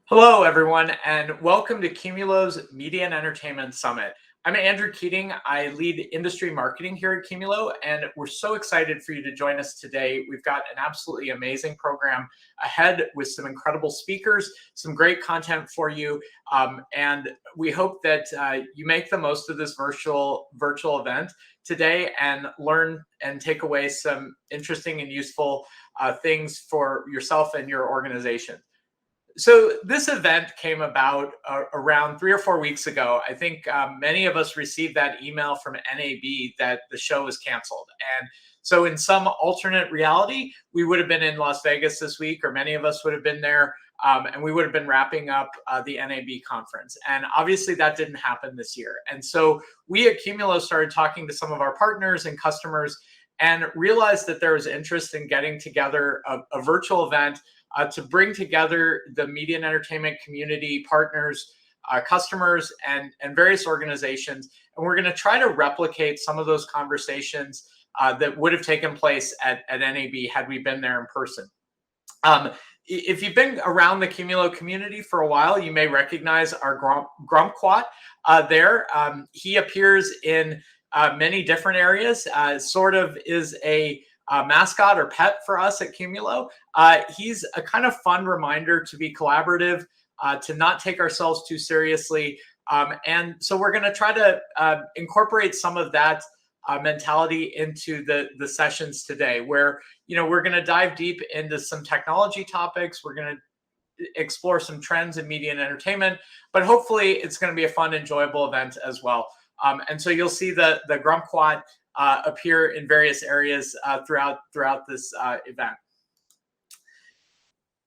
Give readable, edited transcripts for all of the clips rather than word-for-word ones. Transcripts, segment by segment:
Hello, everyone, and welcome to Qumulo's Media and Entertainment Summit. I'm Andrew Keating. I lead industry marketing here at Qumulo, and we're so excited for you to join us today. We've got an absolutely amazing program ahead with some incredible speakers, some great content for you, and we hope that you make the most of this virtual event today and learn and take away some interesting and useful things for yourself and your organization. So this event came about around 3 or 4 weeks ago. I think many of us received that email from NAB that the show was canceled. And so in some alternate reality, we would have been in Las Vegas this week, or many of us would have been there, and we would have been wrapping up the NAB conference. And obviously that didn't happen this year. And so we at Qumulo started talking to some of our partners and customers and realized that there was interest in getting together a virtual event to bring together the media and entertainment community, partners, customers, and various organizations. And we're going to try to replicate some of those conversations that would have taken place at NAB had we been there in person. If you've been around the Qumulo community for a while, you may recognize our Grumquat there. He appears in many different areas, sort of is a mascot or pet for us at Qumulo. He's a kind of fun reminder to be collaborative, to not take ourselves too seriously. And so we're going to try to incorporate some of that mentality into the sessions today, where, we're going to dive deep into some technology topics. We're going to explore some trends in media and entertainment, but hopefully it's going to be a fun, enjoyable event as well. And so you'll see the Grumquat appear in various areas throughout this event.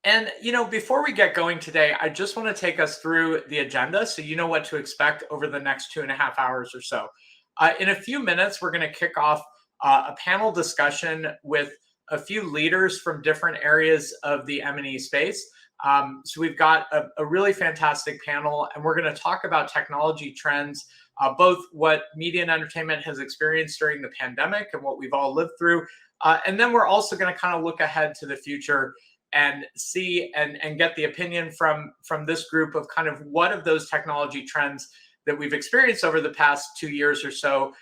And, before we get going today, I just want to take us through the agenda so you know what to expect over the next 2.5 hours or so. In a few minutes, we're going to kick off a panel discussion with a few leaders from different areas of the M&E space. So we've got a really fantastic panel, and we're going to talk about technology trends, both what media and entertainment has experienced during the pandemic and what we've all lived through. And then we're also going to kind of look ahead to the future and see and get the opinion from this group of kind of what of those technology trends that we've experienced over the past 2 years or so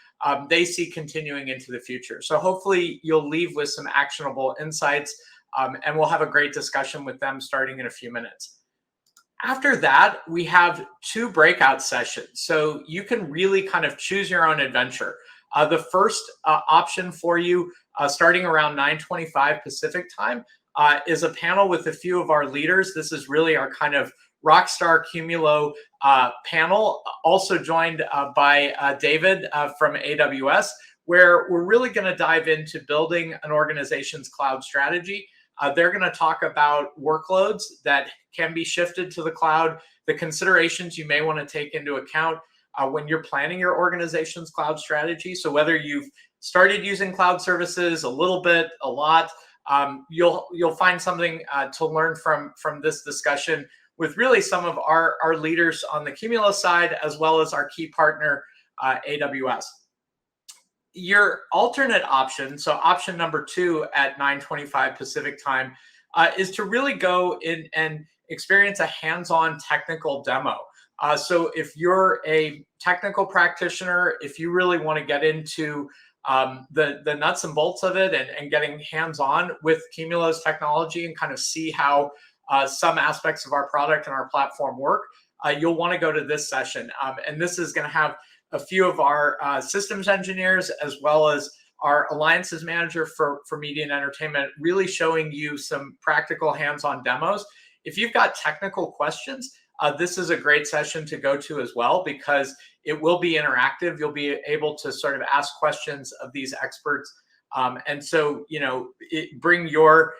they see continuing into the future. So hopefully you'll leave with some actionable insights, and we'll have a great discussion with them starting in a few minutes. After that, we have 2 breakout sessions, so you can really kind of choose your own adventure. The first option for you, starting around 9:25 Pacific time, is a panel with a few of our leaders. This is really our kind of rockstar Qumulo panel, also joined by David from AWS, where we're really going to dive into building an organization's cloud strategy. They're going to talk about workloads that can be shifted to the cloud, the considerations you may want to take into account when you're planning your organization's cloud strategy. So whether you've started using cloud services a little bit, a lot, you'll find something to learn from this discussion with really some of our leaders on the Qumulo side, as well as our key partner, AWS. Your alternate option, so option number 2 at 9:25 Pacific time, is to really go in and experience a hands-on technical demo. So if you're a technical practitioner, if you really want to get into the nuts and bolts of it and getting hands-on with Qumulo's technology and kind of see how some aspects of our product and our platform work, you'll want to go to this session. And this is going to have a few of our systems engineers, as well as our alliances manager for media and entertainment, really showing you some practical hands-on demos. If you've got technical questions, this is a great session to go to as well, because it will be interactive. You'll be able to sort of ask questions of these experts. And so, bring your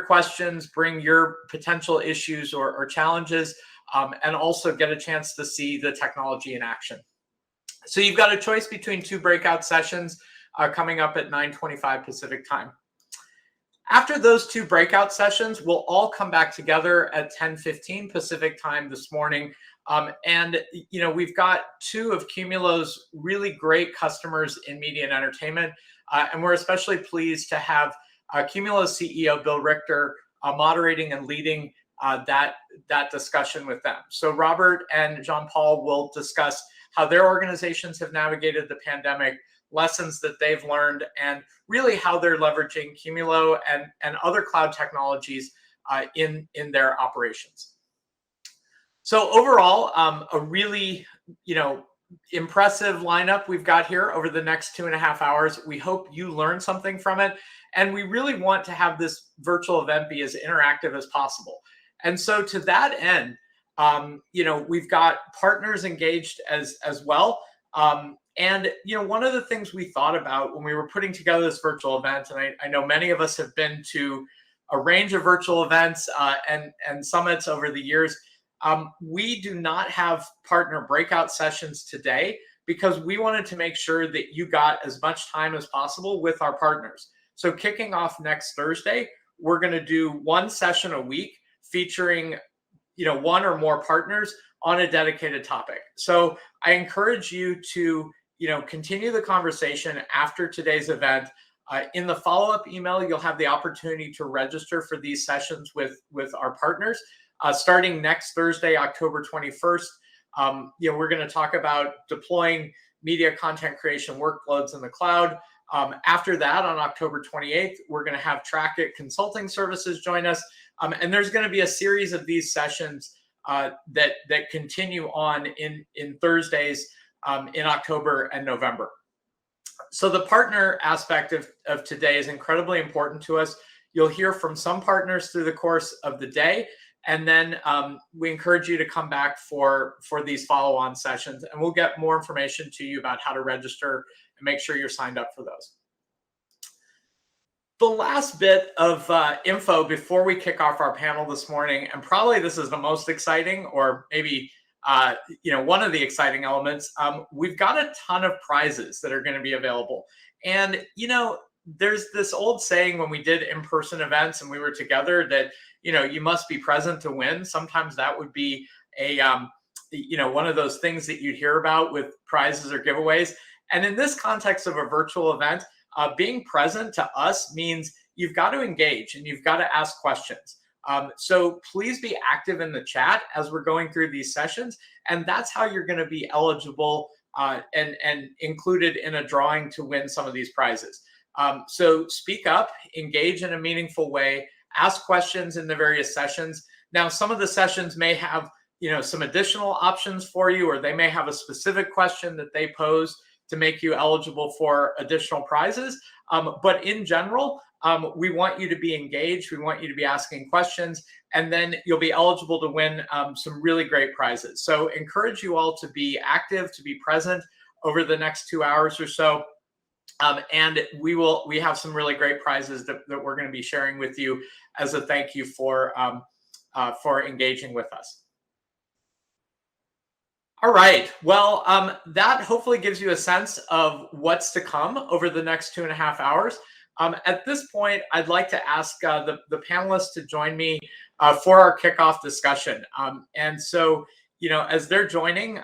questions, bring your potential issues or challenges, and also get a chance to see the technology in action. So you've got a choice between 2 breakout sessions coming up at 9:25 Pacific time. After those 2 breakout sessions, we'll all come back together at 10:15 Pacific time this morning. And we've got 2 of Qumulo's really great customers in media and entertainment. And we're especially pleased to have Qumulo's CEO, Bill Richter, moderating and leading that discussion with them. So Robert and Jean-Paul will discuss how their organizations have navigated the pandemic, lessons that they've learned, and really how they're leveraging Qumulo and other cloud technologies in their operations. So overall, a really, impressive lineup we've got here over the next 2.5 hours. We hope you learn something from it. And we really want to have this virtual event be as interactive as possible. And so to that end, we've got partners engaged as well. And one of the things we thought about when we were putting together this virtual event, and I know many of us have been to a range of virtual events and summits over the years, we do not have partner breakout sessions today because we wanted to make sure that you got as much time as possible with our partners. So kicking off next Thursday, we're going to do one session a week featuring one or more partners on a dedicated topic. So I encourage you to continue the conversation after today's event. In the follow-up email, you'll have the opportunity to register for these sessions with our partners. Starting next Thursday, October 21st, we're going to talk about deploying media content creation workloads in the cloud. After that, on October 28th, we're going to have Track It Consulting Services join us. And there's going to be a series of these sessions that continue on in Thursdays in October and November. So the partner aspect of today is incredibly important to us. You'll hear from some partners through the course of the day. And then we encourage you to come back for these follow-on sessions, and we'll get more information to you about how to register and make sure you're signed up for those. The last bit of info before we kick off our panel this morning, and probably this is the most exciting, or maybe one of the exciting elements, we've got a ton of prizes that are going to be available. And there's this old saying when we did in-person events and we were together that you must be present to win. Sometimes that would be a one of those things that you'd hear about with prizes or giveaways. And in this context of a virtual event, being present to us means you've got to engage and you've got to ask questions. So please be active in the chat as we're going through these sessions, and that's how you're going to be eligible and included in a drawing to win some of these prizes. So speak up, engage in a meaningful way, ask questions in the various sessions. Now, some of the sessions may have, some additional options for you, or they may have a specific question that they pose to make you eligible for additional prizes. But in general, we want you to be engaged. We want you to be asking questions, and then you'll be eligible to win some really great prizes. So encourage you all to be active, to be present over the next 2 hours or so. And we have some really great prizes that we're going to be sharing with you as a thank you for engaging with us. All right. Well, that hopefully gives you a sense of what's to come over the next 2.5 hours. At this point, I'd like to ask the panelists to join me for our kickoff discussion. And so, as they're joining,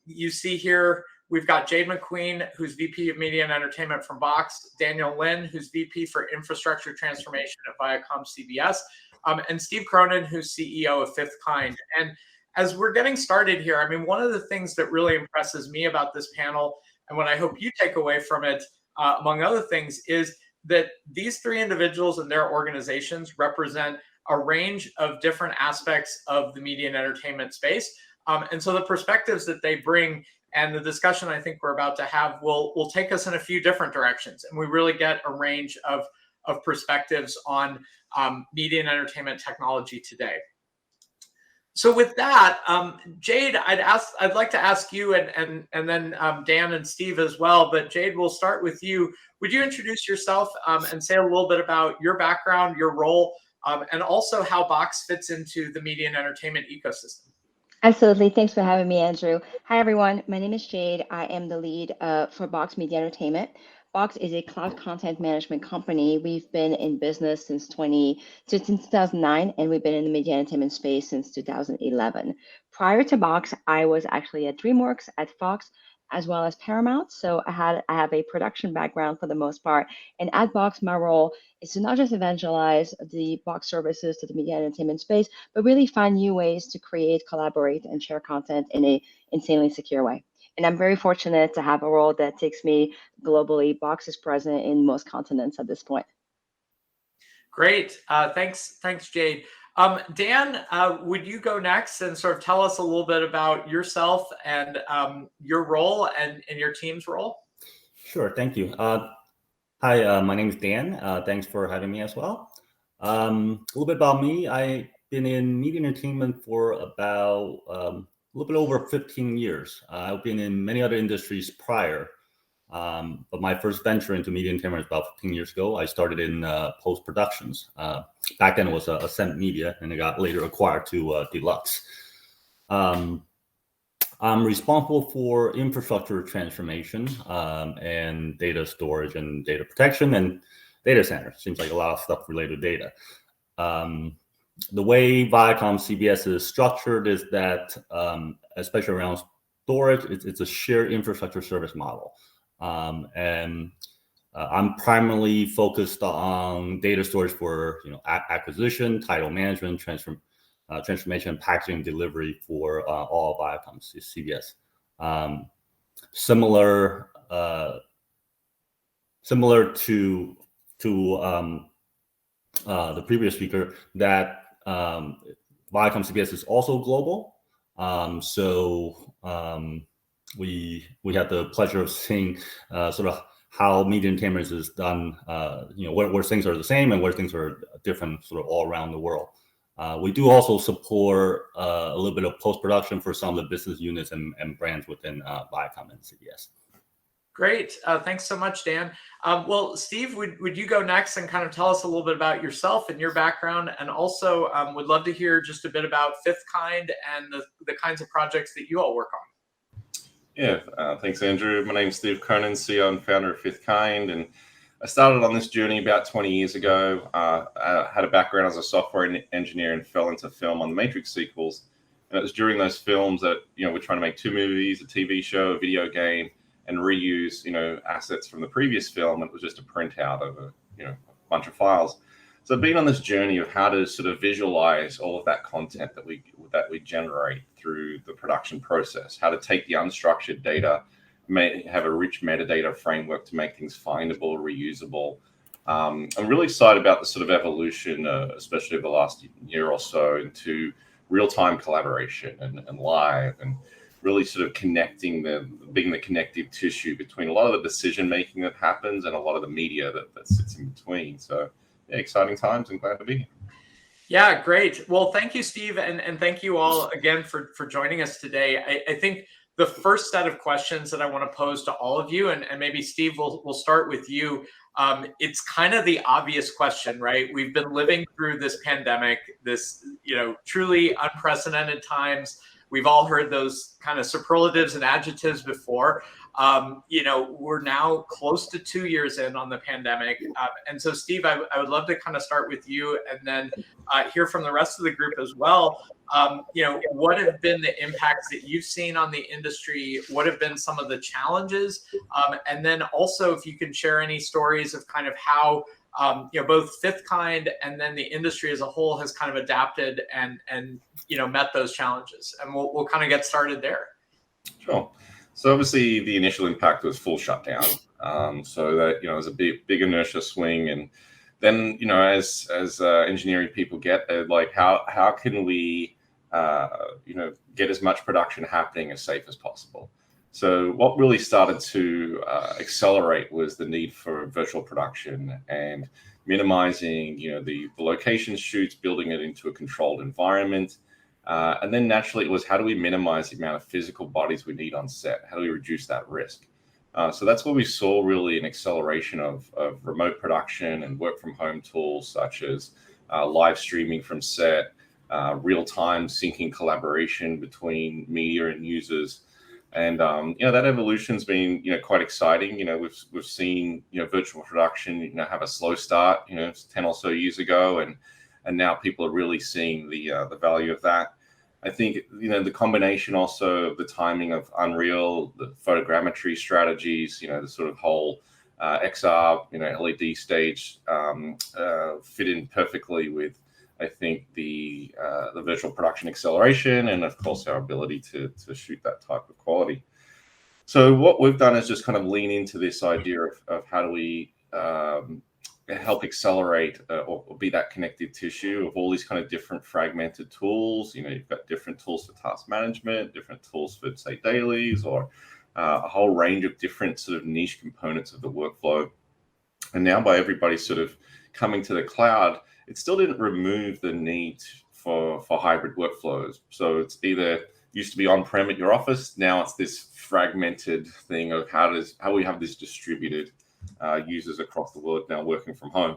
you see here, we've got Jade McQueen, who's VP of Media and Entertainment from Box, Daniel Lin, who's VP for Infrastructure Transformation at ViacomCBS, and Steve Cronan, who's CEO of 5thKIND. And as we're getting started here, I mean, one of the things that really impresses me about this panel, and what I hope you take away from it, among other things, is that these three individuals and their organizations represent a range of different aspects of the media and entertainment space. And so the perspectives that they bring and the discussion I think we're about to have will take us in a few different directions. And we really get a range of perspectives on media and entertainment technology today. So with that, Jade, I'd like to ask you and then Dan and Steve as well. But Jade, we'll start with you. Would you introduce yourself and say a little bit about your background, your role, and also how Box fits into the media and entertainment ecosystem? Absolutely. Thanks for having me, Andrew. Hi, everyone. My name is Jade. I am the lead for Box Media Entertainment. Box is a cloud content management company. We've been in business since 2009, and we've been in the media entertainment space since 2011. Prior to Box, I was actually at DreamWorks, at Fox, as well as Paramount. So I have a production background for the most part. And at Box, my role is to not just evangelize the Box services to the media and entertainment space, but really find new ways to create, collaborate, and share content in a insanely secure way. And I'm very fortunate to have a role that takes me globally. Box is present in most continents at this point. Great. Thanks, Jade. Dan, would you go next and sort of tell us a little bit about yourself and your role and your team's role? Sure. Thank you. Hi, my name is Dan. Thanks for having me as well. A little bit about me. I've been in media entertainment for about a little bit over 15 years. I've been in many other industries prior. But my first venture into media entertainment was about 15 years ago. I started in post-productions. Back then it was Ascent Media, and it got later acquired to Deluxe. I'm responsible for infrastructure transformation and data storage and data protection and data center. Seems like a lot of stuff related to data. The way ViacomCBS is structured is that, especially around storage, it's a shared infrastructure service model. I'm primarily focused on data storage for acquisition, title management, transformation, packaging, delivery for all of ViacomCBS. Similar to the previous speaker, that ViacomCBS is also global. We had the pleasure of seeing sort of how media entertainment is done, where things are the same and where things are different sort of all around the world. We do also support a little bit of post-production for some of the business units and brands within Viacom and CBS. Great. Thanks so much, Dan. Well, Steve, would you go next and kind of tell us a little bit about yourself and your background? And also would love to hear just a bit about 5thKIND and the kinds of projects that you all work on. Yeah, thanks, Andrew. My name's Steve Cronan, CEO and founder of 5thKIND, and I started on this journey about 20 years ago. I had a background as a software engineer and fell into film on the Matrix sequels. And it was during those films that we're trying to make 2 movies, a TV show, a video game, and reuse assets from the previous film. It was just a printout of a bunch of files. So I've been on this journey of how to sort of visualize all of that content that we generate through the production process, how to take the unstructured data, have a rich metadata framework to make things findable, reusable. I'm really excited about the sort of evolution, especially over the last year or so, into real-time collaboration and live, and really sort of being the connective tissue between a lot of the decision-making that happens and a lot of the media that sits in between. So yeah, exciting times and glad to be here. Yeah, great. Well, thank you, Steve, and thank you all again for joining us today. I think the first set of questions that I want to pose to all of you, and maybe Steve, we'll start with you. It's kind of the obvious question, right? We've been living through this pandemic, this truly unprecedented times. We've all heard those kind of superlatives and adjectives before. We're now close to 2 years in on the pandemic. And so, Steve, I would love to kind of start with you and then hear from the rest of the group as well. What have been the impacts that you've seen on the industry? What have been some of the challenges? And then also, if you can share any stories of kind of how both 5thKIND and then the industry as a whole has kind of adapted and met those challenges. And we'll kind of get started there. Sure. So obviously the initial impact was full shutdown. So that it was a big inertia swing, and then as engineering people get, they're like, how can we get as much production happening as safe as possible? So what really started to accelerate was the need for virtual production and minimizing the location shoots, building it into a controlled environment. And then naturally it was, how do we minimize the amount of physical bodies we need on set? How do we reduce that risk? So that's where we saw really an acceleration of remote production and work from home tools such as live streaming from set, real-time syncing collaboration between media and users. And that evolution's been quite exciting. We've seen virtual production have a slow start 10 or so years ago, and now people are really seeing the value of that. I think, the combination also of the timing of Unreal, the photogrammetry strategies, the sort of whole XR, LED stage fit in perfectly with, I think, the virtual production acceleration, and of course our ability to shoot that type of quality. So what we've done is just kind of lean into this idea of how do we help accelerate or be that connective tissue of all these kind of different fragmented tools. You've got different tools for task management, different tools for, say, dailies, or a whole range of different sort of niche components of the workflow. And now by everybody sort of coming to the cloud, it still didn't remove the need for hybrid workflows. So it's either used to be on-prem at your office, now it's this fragmented thing of how we have this distributed users across the world now working from home.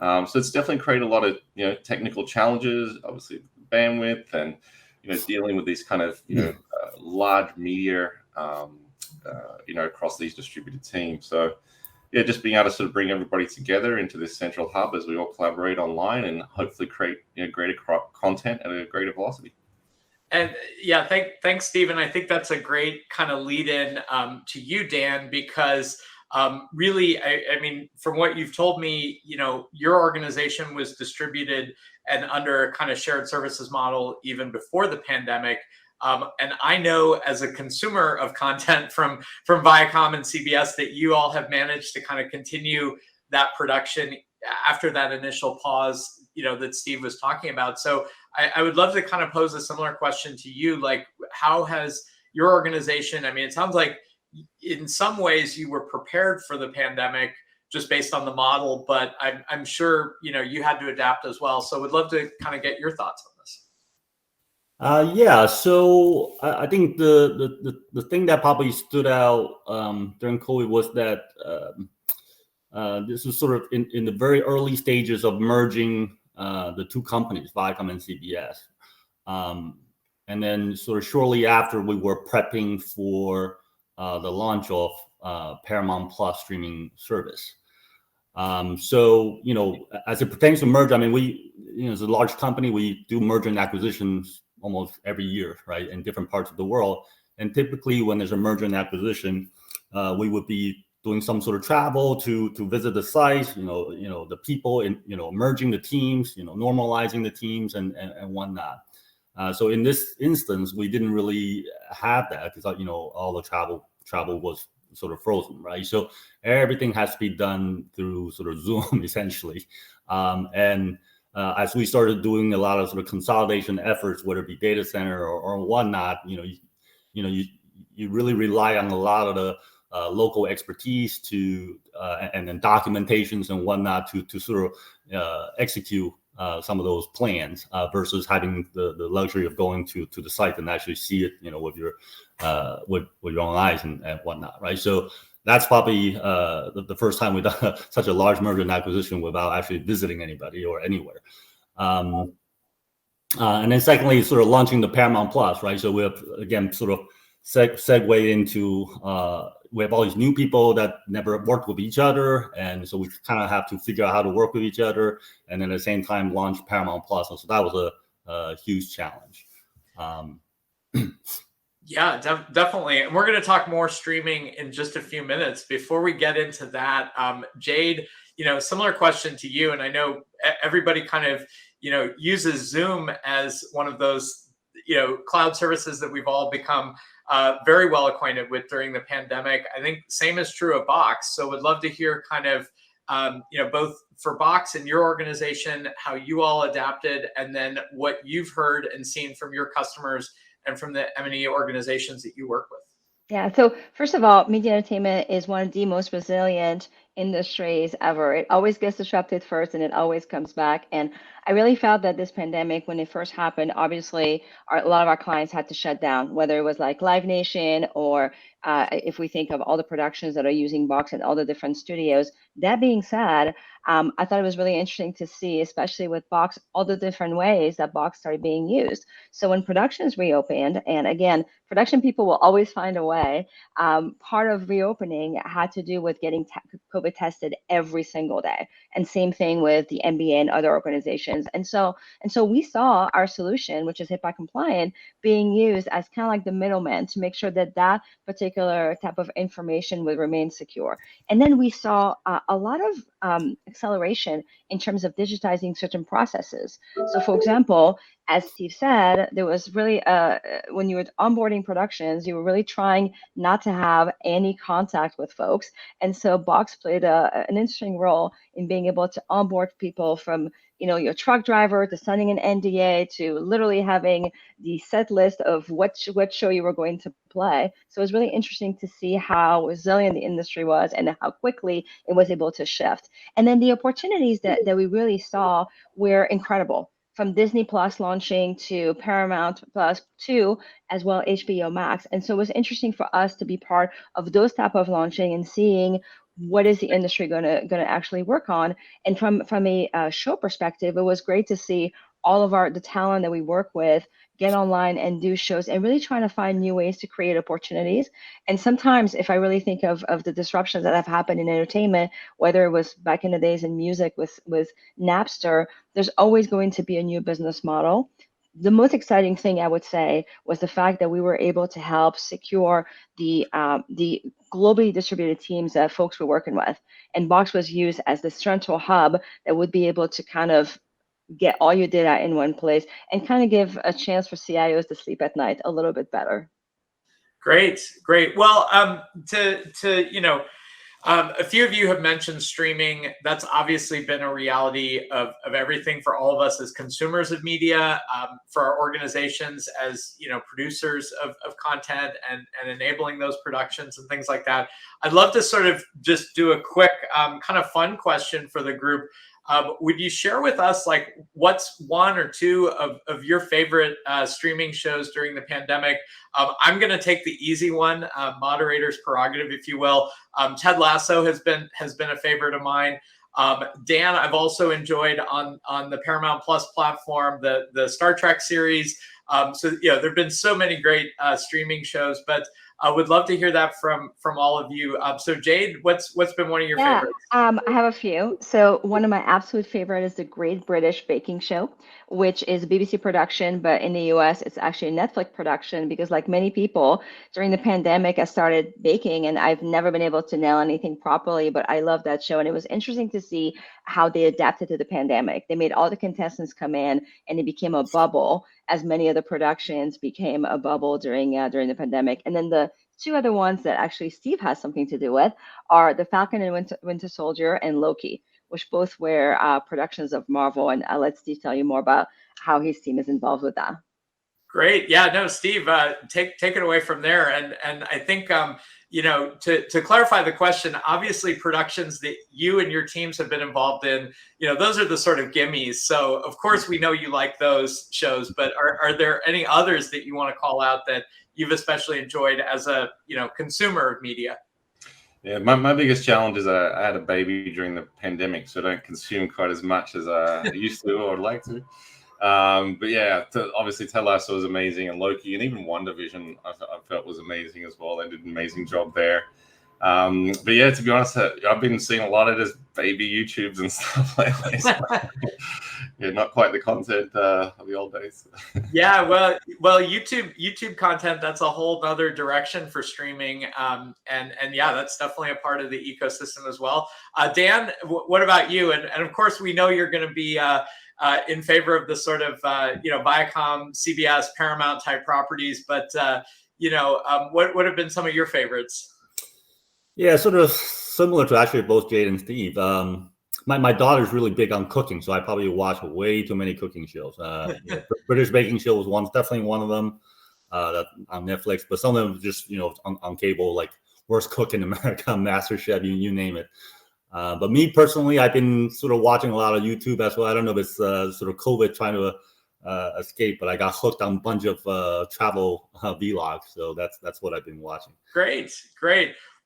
So it's definitely created a lot of technical challenges, obviously bandwidth, and dealing with these kind of large media across these distributed teams. So yeah, just being able to sort of bring everybody together into this central hub as we all collaborate online and hopefully create greater content at a greater velocity. And yeah, thanks, Stephen. I think that's a great kind of lead in to you, Dan, because really, I mean, from what you've told me, your organization was distributed and under a kind of shared services model even before the pandemic. And I know as a consumer of content from Viacom and CBS that you all have managed to kind of continue that production after that initial pause, that Steve was talking about. So I would love to kind of pose a similar question to you. Like, how has your organization, I mean, it sounds like in some ways you were prepared for the pandemic just based on the model, but I'm sure, you had to adapt as well. So would love to kind of get your thoughts on this. Yeah, so I think the thing that probably stood out during COVID was that this was sort of in the very early stages of merging the two companies, Viacom and CBS. And then sort of shortly after, we were prepping for the launch of Paramount Plus streaming service. So, as it pertains to merge, I mean, we, as a large company, we do merger and acquisitions almost every year, right, in different parts of the world. And typically when there's a merger and acquisition, we would be doing some sort of travel to visit the sites, the people, in, merging the teams, normalizing the teams and whatnot. So in this instance, we didn't really have that because, all the travel was sort of frozen, right? So everything has to be done through sort of Zoom, essentially. And as we started doing a lot of sort of consolidation efforts, whether it be data center or whatnot, you really rely on a lot of the local expertise and then documentations and whatnot to sort of execute some of those plans versus having the luxury of going to the site and actually see it, with your own eyes and whatnot, right? So that's probably the first time we've done such a large merger and acquisition without actually visiting anybody or anywhere. And then secondly, sort of launching the Paramount Plus, right? So we have, again, sort of segue into, we have all these new people that never worked with each other. And so we kind of have to figure out how to work with each other and then at the same time launch Paramount Plus. And so that was a huge challenge. Yeah, definitely. And we're going to talk more streaming in just a few minutes. Before we get into that, Jade, similar question to you. And I know everybody kind of, uses Zoom as one of those, cloud services that we've all become very well acquainted with during the pandemic. I think same is true of Box. So would love to hear kind of, both for Box and your organization, how you all adapted, and then what you've heard and seen from your customers and from the M&E organizations that you work with. Yeah, so first of all, media entertainment is one of the most resilient industries ever. It always gets disrupted first and it always comes back. And I really felt that this pandemic, when it first happened, obviously a lot of our clients had to shut down, whether it was like Live Nation or if we think of all the productions that are using Box and all the different studios. That being said, I thought it was really interesting to see, especially with Box, all the different ways that Box started being used. So when productions reopened, and again, production people will always find a way, part of reopening had to do with getting COVID COVID tested every single day. And same thing with the NBA and other organizations. And so we saw our solution, which is HIPAA compliant, being used as kind of like the middleman to make sure that that particular type of information would remain secure. And then we saw a lot of acceleration in terms of digitizing certain processes. So, for example, as Steve said, there was really when you were onboarding productions, you were really trying not to have any contact with folks. And so Box played an interesting role in being able to onboard people from, your truck driver to signing an NDA to literally having the set list of what show you were going to play. So it was really interesting to see how resilient the industry was and how quickly it was able to shift. And then the opportunities that we really saw were incredible, from Disney Plus launching to Paramount Plus 2, as well HBO Max. And so it was interesting for us to be part of those type of launching and seeing what is the industry going to actually work on. And from a show perspective, it was great to see all of the talent that we work with get online and do shows and really trying to find new ways to create opportunities. And sometimes if I really think of the disruptions that have happened in entertainment, whether it was back in the days in music with Napster, there's always going to be a new business model. The most exciting thing I would say was the fact that we were able to help secure the globally distributed teams that folks were working with. And Box was used as the central hub that would be able to kind of get all your data in one place and kind of give a chance for CIOs to sleep at night a little bit better. Great. Well, a few of you have mentioned streaming. That's obviously been a reality of everything for all of us as consumers of media, for our organizations as producers of content and enabling those productions and things like that. I'd love to sort of just do a quick kind of fun question for the group. Would you share with us what's one or two of your favorite streaming shows during the pandemic? I'm going to take the easy one, moderator's prerogative, if you will. Ted Lasso has been a favorite of mine. Dan, I've also enjoyed on the Paramount Plus platform, the Star Trek series. So there've been so many great streaming shows, but I would love to hear that from all of you. So Jade, what's been one of your favorites? I have a few. So one of my absolute favorite is the Great British Baking Show, which is a BBC production, but in the US, it's actually a Netflix production because like many people during the pandemic, I started baking and I've never been able to nail anything properly, but I love that show. And it was interesting to see how they adapted to the pandemic. They made all the contestants come in and it became a bubble, as many of the productions became a bubble during the pandemic. And then the two other ones that actually Steve has something to do with are The Falcon and Winter Soldier and Loki, which both were productions of Marvel. And I'll let Steve tell you more about how his team is involved with that. Great. Yeah, no, Steve, take it away from there. And I think, to clarify the question, obviously productions that you and your teams have been involved in, those are the sort of gimmies. So of course we know you like those shows, but are there any others that you want to call out that you've especially enjoyed as a, consumer of media? Yeah, my biggest challenge is I had a baby during the pandemic, so I don't consume quite as much as I used to or would like to. But yeah, obviously Ted Lasso was amazing, and Loki, and even WandaVision I felt was amazing as well. They did an amazing job there. But yeah, to be honest, I've been seeing a lot of just baby YouTubes and stuff lately. So, yeah, not quite the content of the old days. Yeah, well, YouTube content, that's a whole other direction for streaming. And yeah, that's definitely a part of the ecosystem as well. Dan, what about you? And of course, we know you're going to be in favor of the sort of, ViacomCBS, Paramount type properties. But, what have been some of your favorites? Yeah, sort of similar to actually both Jade and Steve. My daughter's really big on cooking, so I probably watch way too many cooking shows. British Baking Show was definitely one of them that on Netflix, but some of them just on cable, like Worst Cook in America, MasterChef, you name it. But me personally, I've been sort of watching a lot of YouTube as well. I don't know if it's sort of COVID trying to escape, but I got hooked on a bunch of travel vlogs, so that's what I've been watching. Great.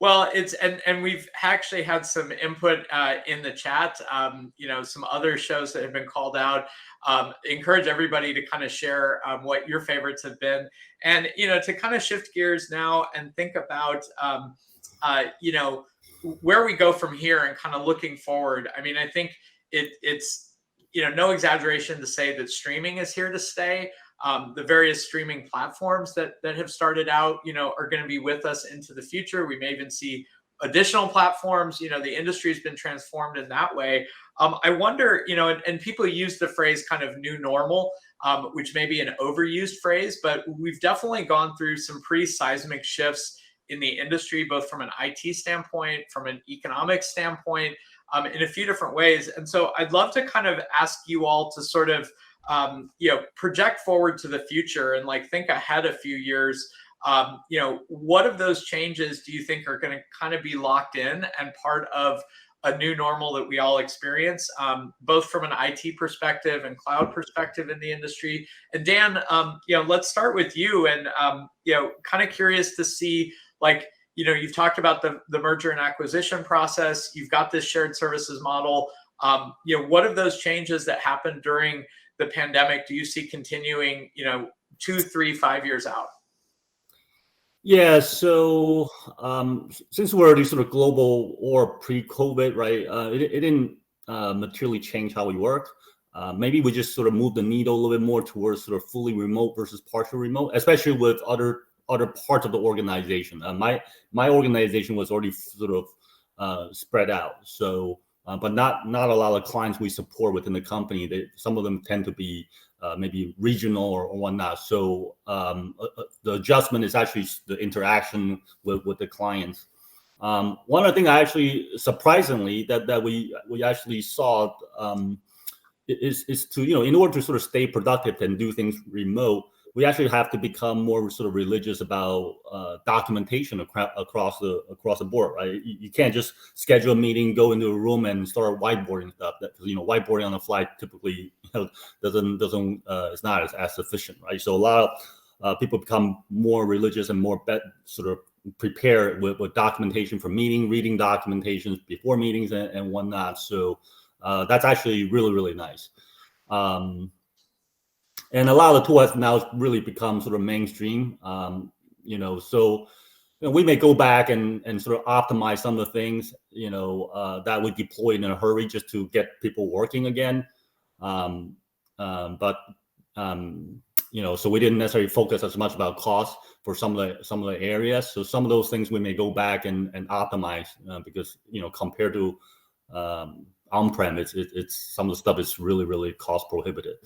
Well, and we've actually had some input in the chat. Some other shows that have been called out. Encourage everybody to kind of share what your favorites have been, and to kind of shift gears now and think about where we go from here and kind of looking forward. I mean, I think it's no exaggeration to say that streaming is here to stay. The various streaming platforms that have started out, are going to be with us into the future. We may even see additional platforms. The industry has been transformed in that way. I wonder, and people use the phrase kind of new normal, which may be an overused phrase, but we've definitely gone through some pretty seismic shifts in the industry, both from an IT standpoint, from an economic standpoint, in a few different ways. And so I'd love to kind of ask you all to sort of, project forward to the future and like think ahead a few years. What of those changes do you think are going to kind of be locked in and part of a new normal that we all experience, both from an IT perspective and cloud perspective in the industry? And Dan, let's start with you, and kind of curious to see, like, you've talked about the merger and acquisition process. You've got this shared services model. What of those changes that happened during the pandemic do you see continuing, 2, 3, 5 years out? Yeah, so since we're already sort of global or pre-COVID, right, it didn't materially change how we work. Maybe we just sort of moved the needle a little bit more towards sort of fully remote versus partial remote, especially with other parts of the organization. My organization was already sort of spread out, so but not a lot of clients we support within the company. Some of them tend to be maybe regional or whatnot. So the adjustment is actually the interaction with the clients. One of the things I actually, surprisingly, that we actually saw is to, in order to sort of stay productive and do things remote, we actually have to become more sort of religious about documentation across the board, right? You can't just schedule a meeting, go into a room, and start whiteboarding stuff. Because whiteboarding on the fly typically doesn't it's not as efficient, right? So a lot of people become more religious and more sort of prepared with documentation for meeting, reading documentations before meetings and whatnot. So that's actually really, really nice. And a lot of the tools have now really become sort of mainstream. So we may go back and sort of optimize some of the things, that we deployed in a hurry just to get people working again. So we didn't necessarily focus as much about cost for some of the areas. So some of those things we may go back and optimize because compared to on-prem, it's some of the stuff is really, really cost prohibitive.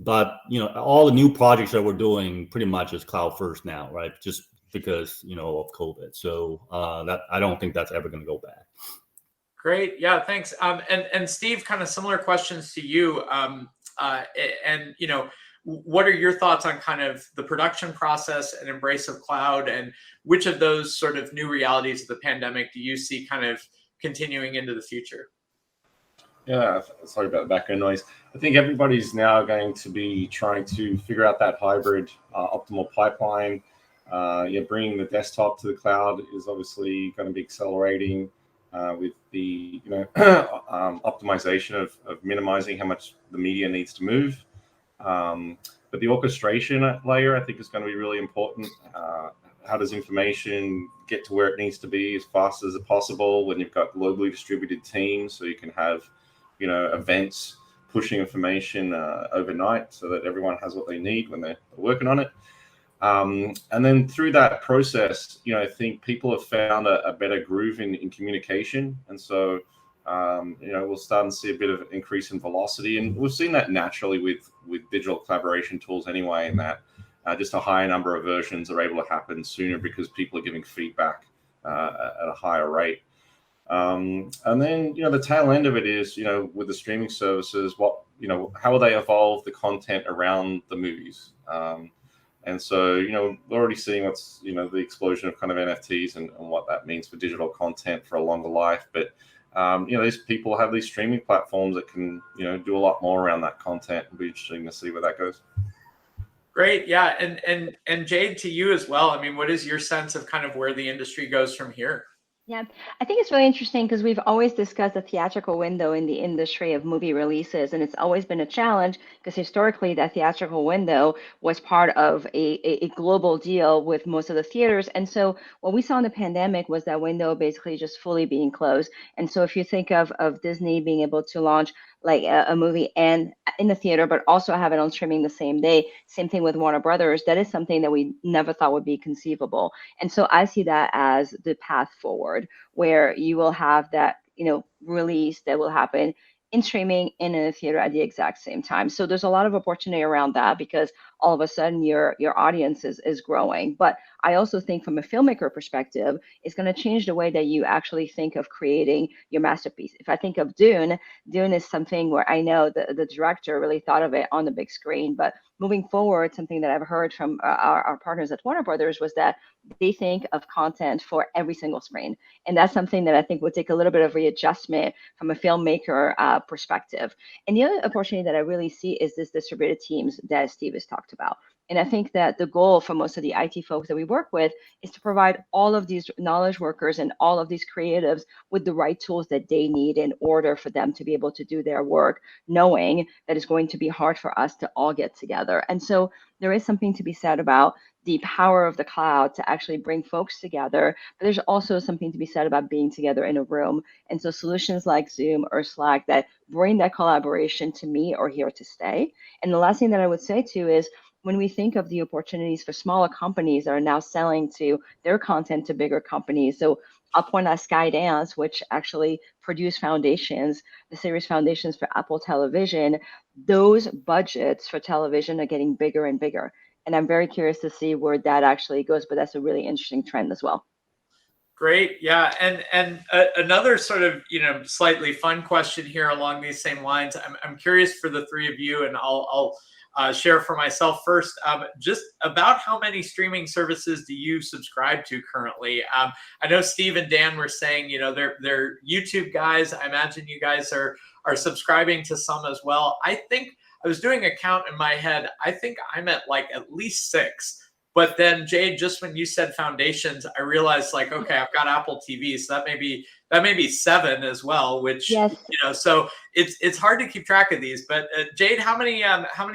But all the new projects that we're doing pretty much is cloud first now, right? Just because of COVID. So that I don't think that's ever going to go back. Great, yeah, thanks. And Steve, kind of similar questions to you. What are your thoughts on kind of the production process and embrace of cloud, and which of those sort of new realities of the pandemic do you see kind of continuing into the future? Yeah, sorry about the background noise. I think everybody's now going to be trying to figure out that hybrid optimal pipeline. Bringing the desktop to the cloud is obviously going to be accelerating with the optimization of minimizing how much the media needs to move. But the orchestration layer, I think, is going to be really important. How does information get to where it needs to be as fast as possible when you've got globally distributed teams, so you can have events pushing information overnight so that everyone has what they need when they're working on it. And then through that process, I think people have found a better groove in communication. And so, we'll start to see a bit of an increase in velocity. And we've seen that naturally with digital collaboration tools anyway, in that just a higher number of versions are able to happen sooner because people are giving feedback at a higher rate. And then, the tail end of it is, with the streaming services, how will they evolve the content around the movies? And so, we're already seeing what's, the explosion of kind of NFTs and what that means for digital content for a longer life. But, these people have these streaming platforms that can, do a lot more around that content. It'll be interesting to see where that goes. Great. Yeah. And Jade, to you as well. I mean, what is your sense of kind of where the industry goes from here? Yeah, I think it's really interesting because we've always discussed the theatrical window in the industry of movie releases, and it's always been a challenge because historically that theatrical window was part of a global deal with most of the theaters. And so what we saw in the pandemic was that window basically just fully being closed. And so if you think of Disney being able to launch like a movie and in the theater, but also have it on streaming the same day, same thing with Warner Brothers, that is something that we never thought would be conceivable. And so I see that as the path forward, where you will have that, release that will happen in streaming and in the theater at the exact same time. So there's a lot of opportunity around that because all of a sudden your audience is growing. But I also think from a filmmaker perspective, it's going to change the way that you actually think of creating your masterpiece. If I think of Dune, Dune is something where I know the director really thought of it on the big screen. But moving forward, something that I've heard from our partners at Warner Brothers was that they think of content for every single screen. And that's something that I think would take a little bit of readjustment from a filmmaker perspective. And the other opportunity that I really see is this distributed teams that Steve has talked about. And I think that the goal for most of the IT folks that we work with is to provide all of these knowledge workers and all of these creatives with the right tools that they need in order for them to be able to do their work, knowing that it's going to be hard for us to all get together. And so there is something to be said about the power of the cloud to actually bring folks together. But there's also something to be said about being together in a room. And so solutions like Zoom or Slack that bring that collaboration to me are here to stay. And the last thing that I would say too is when we think of the opportunities for smaller companies that are now selling to their content to bigger companies. So I'll point out Skydance, which actually produce foundations, the series foundations for Apple Television. Those budgets for television are getting bigger and bigger. And I'm very curious to see where that actually goes, but that's a really interesting trend as well. Great, yeah, and another sort of slightly fun question here along these same lines. I'm curious for the three of you, and I'll share for myself first. Just about how many streaming services do you subscribe to currently? I know Steve and Dan were saying they're YouTube guys. I imagine you guys are subscribing to some as well. I think I was doing a count in my head. I think I'm at like at least 6. But then Jade, just when you said foundations, I realized like, okay, I've got Apple TV, so that may be 7 as well. Which Yes. so it's hard to keep track of these. But Jade, how many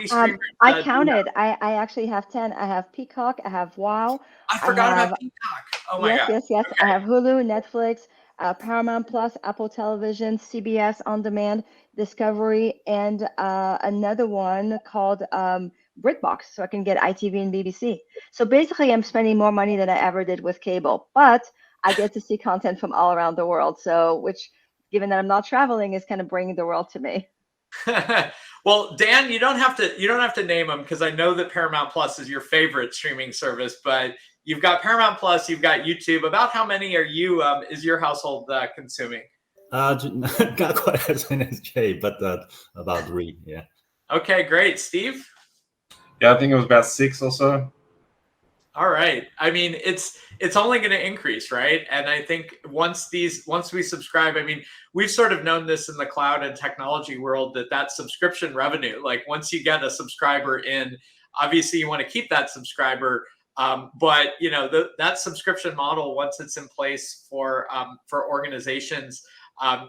streamers? I counted. I actually have 10. I have Peacock. I have Wow. I forgot about Peacock. Oh my god. Yes. Okay. I have Hulu, Netflix, Paramount Plus, Apple Television, CBS On Demand, Discovery, and another one called BritBox, so I can get ITV and BBC. So basically, I'm spending more money than I ever did with cable, but I get to see content from all around the world. So, which, given that I'm not traveling, is kind of bringing the world to me. Well, Dan, you don't have to name them because I know that Paramount Plus is your favorite streaming service, but you've got Paramount Plus, you've got YouTube. About how many are you is your household consuming? Not quite as many as Jay, but about 3. Yeah. Okay, great. Steve? Yeah, I think it was about 6 or so. All right. I mean, it's only going to increase, right? And I think once we subscribe, I mean, we've sort of known this in the cloud and technology world that subscription revenue, like once you get a subscriber in, obviously you want to keep that subscriber. But that subscription model, once it's in place for organizations,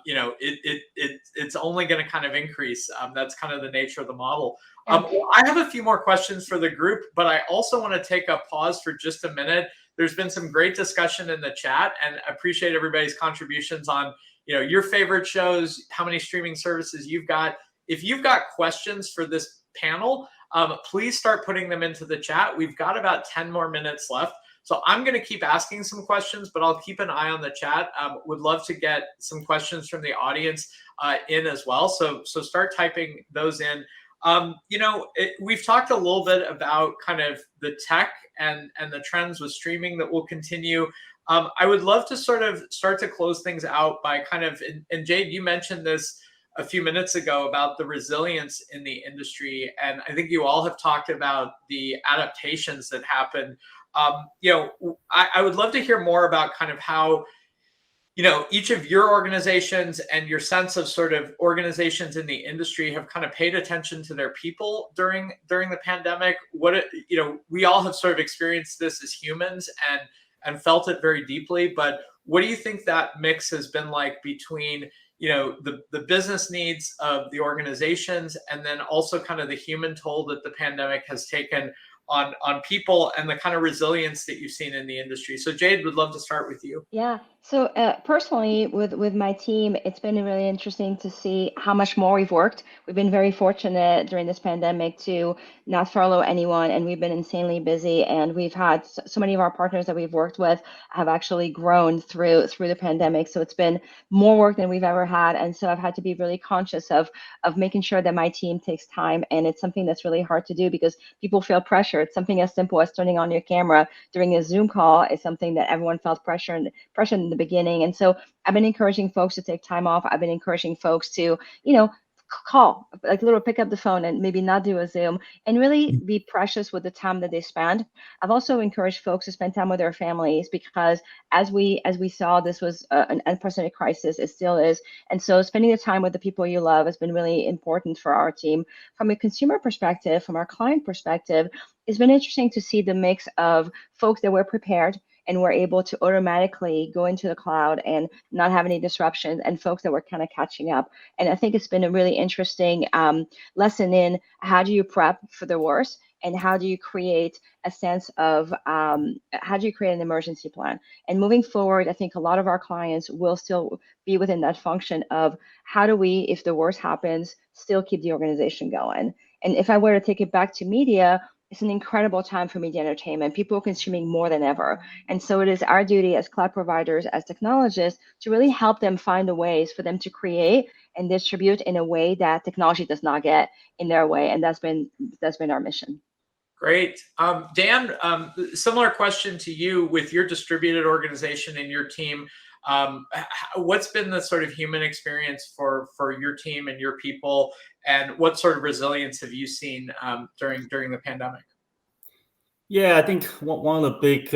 it's only going to kind of increase. That's kind of the nature of the model. I have a few more questions for the group, but I also want to take a pause for just a minute. There's been some great discussion in the chat, and I appreciate everybody's contributions on your favorite shows, how many streaming services you've got. If you've got questions for this panel, please start putting them into the chat. We've got about 10 more minutes left. So I'm going to keep asking some questions, but I'll keep an eye on the chat. Would love to get some questions from the audience in as well. So start typing those in. We've talked a little bit about kind of the tech and the trends with streaming that will continue. I would love to sort of start to close things out by kind of, and Jade, you mentioned this a few minutes ago about the resilience in the industry. And I think you all have talked about the adaptations that happen. I would love to hear more about kind of how, each of your organizations and your sense of sort of organizations in the industry have kind of paid attention to their people during the pandemic. We all have sort of experienced this as humans and felt it very deeply, but What do you think that mix has been like between, the business needs of the organizations, and then also kind of the human toll that the pandemic has taken on people, and the kind of resilience that you've seen in the industry? So Jade, would love to start with you. Yeah. So personally, with my team, it's been really interesting to see how much more we've worked. We've been very fortunate during this pandemic to not furlough anyone, and we've been insanely busy. And we've had so many of our partners that we've worked with have actually grown through the pandemic. So it's been more work than we've ever had, and so I've had to be really conscious of making sure that my team takes time. And it's something that's really hard to do because people feel pressure. It's something as simple as turning on your camera during a Zoom call is something that everyone felt pressure in the beginning. And so I've been encouraging folks to take time off. I've been encouraging folks to, call, like literally pick up the phone and maybe not do a Zoom and really be precious with the time that they spend. I've also encouraged folks to spend time with their families because as we saw, this was an unprecedented crisis. It still is. And so spending the time with the people you love has been really important for our team. From a consumer perspective, from our client perspective, it's been interesting to see the mix of folks that were prepared and were able to automatically go into the cloud and not have any disruptions, and folks that were kind of catching up. And I think it's been a really interesting lesson in how do you prep for the worst, and how do you create a sense of how do you create an emergency plan. And moving forward, I think a lot of our clients will still be within that function of how do we, if the worst happens, still keep the organization going. And if I were to take it back to media, it's an incredible time for media entertainment. People are consuming more than ever. And so it is our duty as cloud providers, as technologists, to really help them find the ways for them to create and distribute in a way that technology does not get in their way. And that's been our mission. Great. Dan, similar question to you with your distributed organization and your team. What's been the sort of human experience for your team and your people, and what sort of resilience have you seen during the pandemic? Yeah, I think one of the big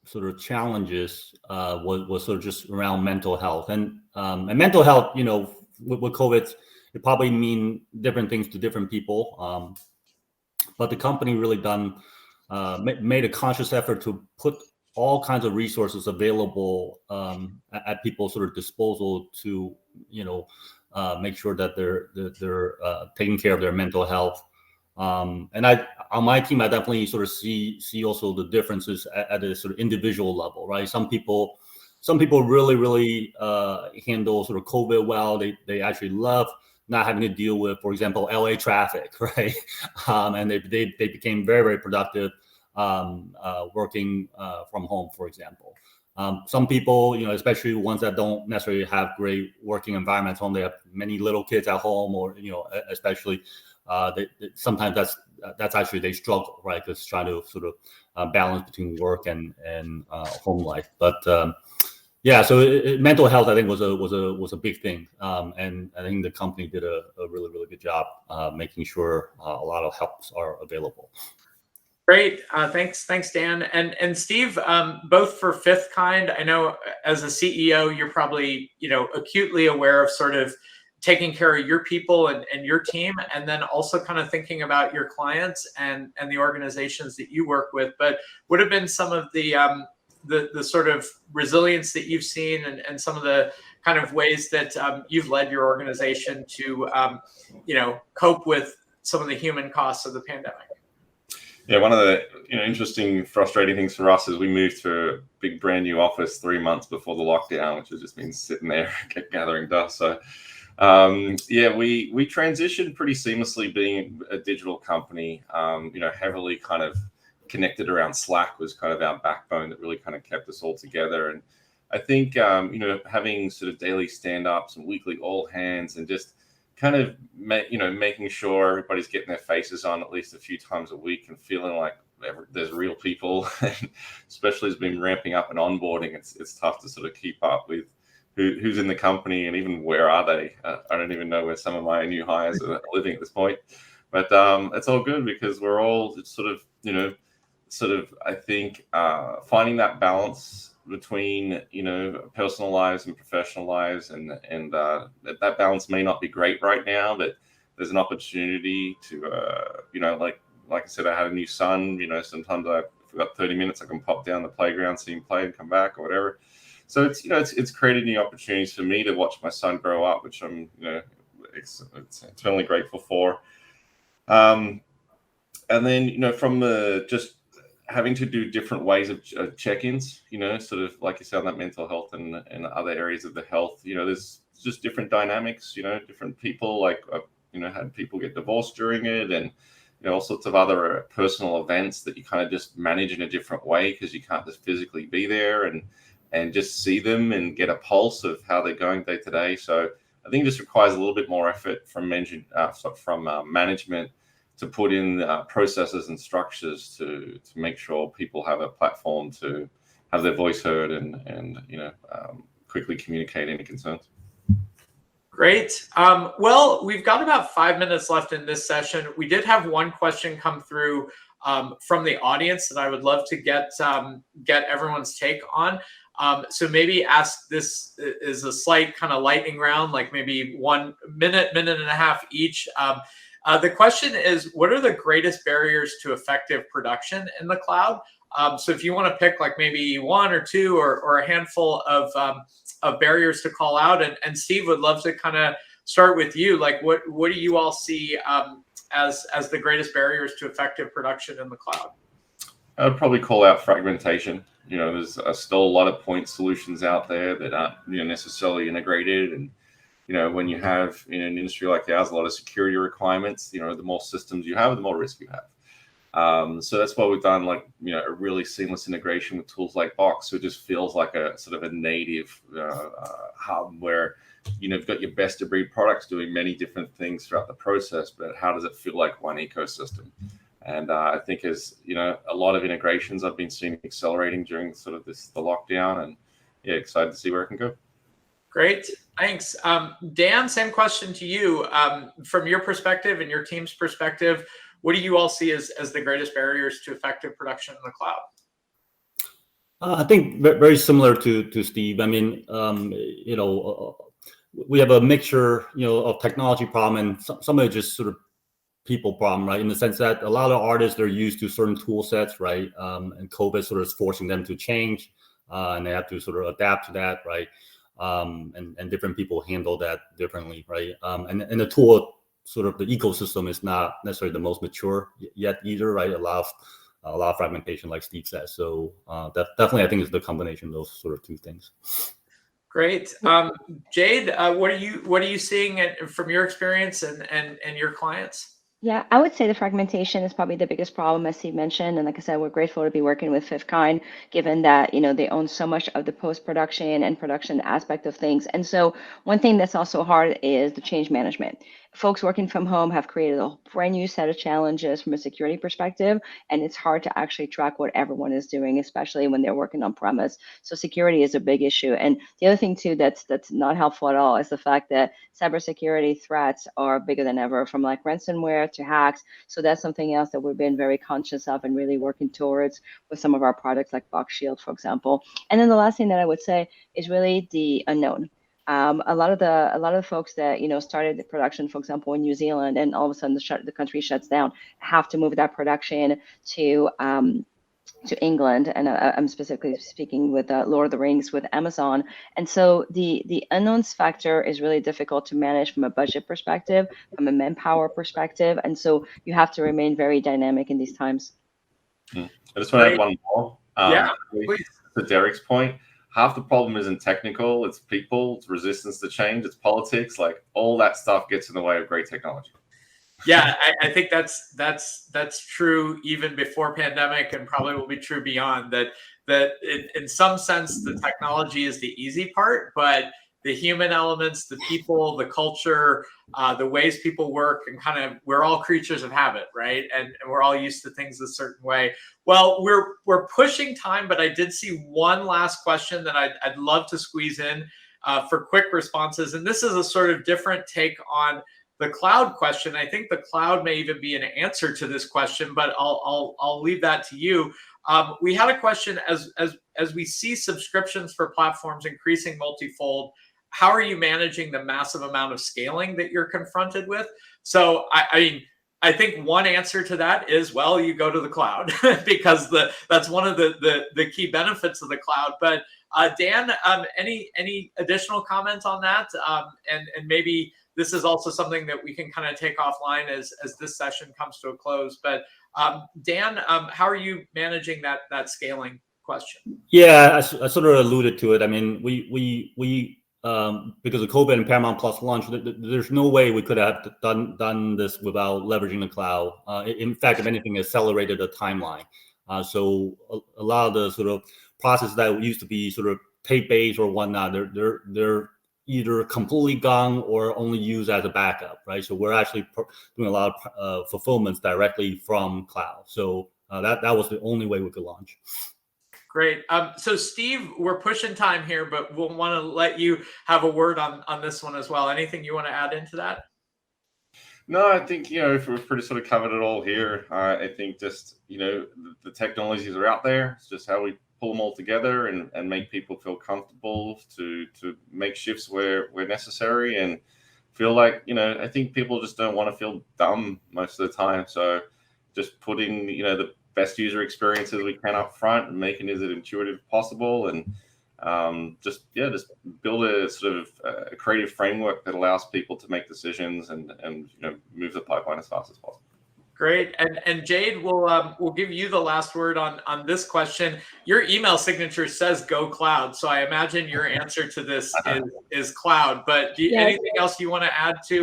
sort of challenges was sort of just around mental health, and mental health. With COVID, it probably mean different things to different people. But the company really made a conscious effort to put all kinds of resources available at people's sort of disposal to make sure that they're taking care of their mental health. And on my team, I definitely sort of see also the differences at a sort of individual level, right? Some people really handle sort of COVID well. They actually love not having to deal with, for example, LA traffic, right? And they became very, very productive working from home, for example. Some people, especially ones that don't necessarily have great working environments home, they have many little kids at home, or especially sometimes that's actually they struggle, right? Because trying to sort of balance between work and home life. But yeah, so mental health, I think, was a big thing, and I think the company did a really, really good job making sure a lot of helps are available. Great, thanks, Dan and Steve. Both for 5thKIND, I know as a CEO, you're probably acutely aware of sort of taking care of your people and your team, and then also kind of thinking about your clients and the organizations that you work with. But what have been some of the sort of resilience that you've seen, and some of the kind of ways that you've led your organization to cope with some of the human costs of the pandemic? Yeah, one of the interesting, frustrating things for us is we moved to a big brand new office 3 months before the lockdown, which has just been sitting there gathering dust. So we transitioned pretty seamlessly, being a digital company. Heavily kind of connected around Slack was kind of our backbone that really kind of kept us all together. And I think having sort of daily stand-ups and weekly all hands, and just kind of making sure everybody's getting their faces on at least a few times a week and feeling like there's real people, and especially has been ramping up and onboarding. It's tough to sort of keep up with who's in the company, and even where are they. I don't even know where some of my new hires are living at this point, but it's all good because we're all sort of I think finding that balance between personal lives and professional lives, and that balance may not be great right now, but there's an opportunity to like I said, I had a new son. Sometimes if I've got 30 minutes, I can pop down the playground, see him play and come back or whatever. So it's created new opportunities for me to watch my son grow up, which I'm it's eternally grateful for. And then from the just having to do different ways of check-ins, sort of like you said, on that mental health and other areas of the health, there's just different dynamics, different people, like had people get divorced during it, and all sorts of other personal events that you kind of just manage in a different way because you can't just physically be there and just see them and get a pulse of how they're going day to day. So I think it just requires a little bit more effort from management to put in processes and structures to make sure people have a platform to have their voice heard and quickly communicate any concerns. Great. Well, we've got about 5 minutes left in this session. We did have one question come through from the audience that I would love to get everyone's take on. So maybe ask this is a slight kind of lightning round, like maybe 1 minute, minute and a half each. The question is, what are the greatest barriers to effective production in the cloud? So if you want to pick like maybe one or two or a handful of barriers to call out, and Steve would love to kind of start with you. Like what do you all see as the greatest barriers to effective production in the cloud? I would probably call out fragmentation. There's still a lot of point solutions out there that aren't necessarily integrated, and when you have in an industry like ours a lot of security requirements, the more systems you have, the more risk you have. So that's why we've done a really seamless integration with tools like Box. So it just feels like a sort of a native hub where you've got your best of breed products doing many different things throughout the process, but how does it feel like one ecosystem? And I think as a lot of integrations I've been seeing accelerating during sort of the lockdown, and excited to see where it can go. Great, thanks. Dan, same question to you. From your perspective and your team's perspective, what do you all see as the greatest barriers to effective production in the cloud? I think very similar to Steve. I mean, we have a mixture, of technology problem and some of it just sort of people problem, right? In the sense that a lot of artists are used to certain tool sets, right? And COVID sort of is forcing them to change, and they have to sort of adapt to that, right? And different people handle that differently, right? And the tool sort of the ecosystem is not necessarily the most mature yet either, right? A lot of fragmentation, like Steve said. So definitely, I think it's the combination of those sort of two things. Great, Jade, what are you seeing from your experience and your clients? Yeah, I would say the fragmentation is probably the biggest problem, as Steve mentioned. And like I said, we're grateful to be working with 5thKIND, given that, they own so much of the post-production and production aspect of things. And so one thing that's also hard is the change management. Folks working from home have created a brand new set of challenges from a security perspective, and it's hard to actually track what everyone is doing, especially when they're working on premise. So security is a big issue. And the other thing too that's not helpful at all is the fact that cybersecurity threats are bigger than ever, from like ransomware to hacks. So that's something else that we've been very conscious of and really working towards with some of our products like Box Shield, for example. And then the last thing that I would say is really the unknown. A lot of the folks that started the production, for example, in New Zealand, and all of a sudden the country shuts down, have to move that production to England, and I'm specifically speaking with Lord of the Rings with Amazon. And so the unknowns factor is really difficult to manage from a budget perspective, from a manpower perspective, and so you have to remain very dynamic in these times. I just want to add one more. Yeah, please. To Derek's point, half the problem isn't technical, it's people, it's resistance to change, it's politics. Like all that stuff gets in the way of great technology. Yeah, I think that's true even before pandemic, and probably will be true beyond. That in some sense the technology is the easy part, but the human elements, the people, the culture, the ways people work, and kind of we're all creatures of habit, right? And we're all used to things a certain way. Well, we're pushing time, but I did see one last question that I'd love to squeeze in for quick responses, and this is a sort of different take on the cloud question. I think the cloud may even be an answer to this question, but I'll leave that to you. We had a question as we see subscriptions for platforms increasing multifold. How are you managing the massive amount of scaling that you're confronted with? So I mean, I think one answer to that is, well, you go to the cloud because that's one of the key benefits of the cloud. But Dan, any additional comments on that? And maybe this is also something that we can kind of take offline as this session comes to a close. But Dan, how are you managing that scaling question? Yeah, I sort of alluded to it. I mean, we because of COVID and Paramount Plus launch, there's no way we could have done this without leveraging the cloud. In fact, if anything, accelerated the timeline. So a lot of the sort of processes that used to be sort of tape-based or whatnot, they're either completely gone or only used as a backup, right? So we're actually doing a lot of fulfillments directly from cloud. So that was the only way we could launch. Great. So Steve, we're pushing time here, but we'll want to let you have a word on this one as well. Anything you want to add into that? No, I think, if we've pretty sort of covered it all here. I think just, the technologies are out there. It's just how we pull them all together and make people feel comfortable to make shifts where necessary, and feel like, I think people just don't want to feel dumb most of the time. So just putting, the best user experiences we can up front and making it as intuitive as possible, and just build a sort of a creative framework that allows people to make decisions and move the pipeline as fast as possible. Great. And Jade, we'll give you the last word on this question. Your email signature says "Go Cloud," so I imagine your answer to this is cloud. But anything else you want to add to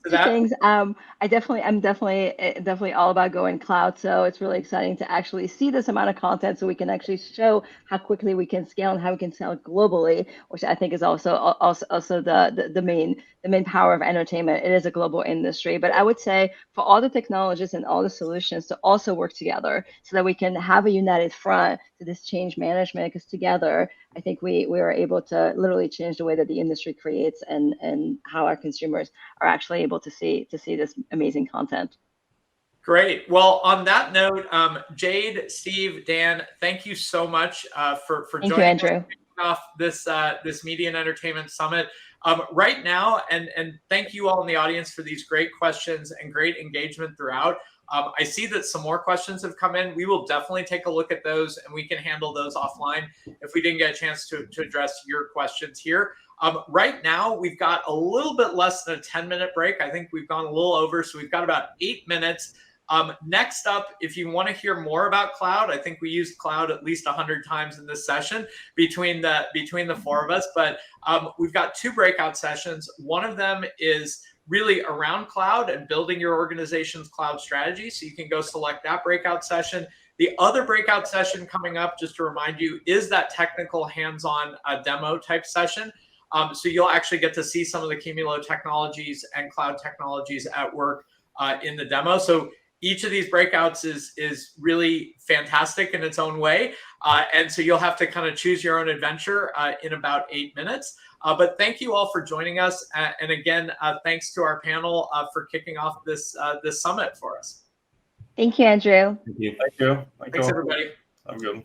that? Things. I'm definitely all about going cloud. So it's really exciting to actually see this amount of content, so we can actually show how quickly we can scale and how we can scale globally, which I think is also the main power of entertainment. It is a global industry, but I would say for all the technologies and all the solutions to also work together so that we can have a united front to this change management, because together I think we are able to literally change the way that the industry creates and how our consumers are actually able to see this amazing content. Great. Well, on that note, Jade, Steve, Dan, thank you so much for joining Andrew. us, kicking off this Media and Entertainment Summit. Right now, and thank you all in the audience for these great questions and great engagement throughout. I see that some more questions have come in. We will definitely take a look at those, and we can handle those offline if we didn't get a chance to address your questions here. Right now, we've got a little bit less than a 10-minute break. I think we've gone a little over, so we've got about 8 minutes. Next up, if you want to hear more about cloud, I think we used cloud at least 100 times in this session between the four of us, but we've got 2 breakout sessions. One of them is really around cloud and building your organization's cloud strategy, so you can go select that breakout session. The other breakout session coming up, just to remind you, is that technical hands-on demo type session. So you'll actually get to see some of the Qumulo technologies and cloud technologies at work in the demo. So each of these breakouts is really fantastic in its own way. And so you'll have to kind of choose your own adventure in about 8 minutes. But thank you all for joining us. And again, thanks to our panel for kicking off this summit for us. Thank you, Andrew. Thank you. Thank you. Thanks, everybody. I'm good.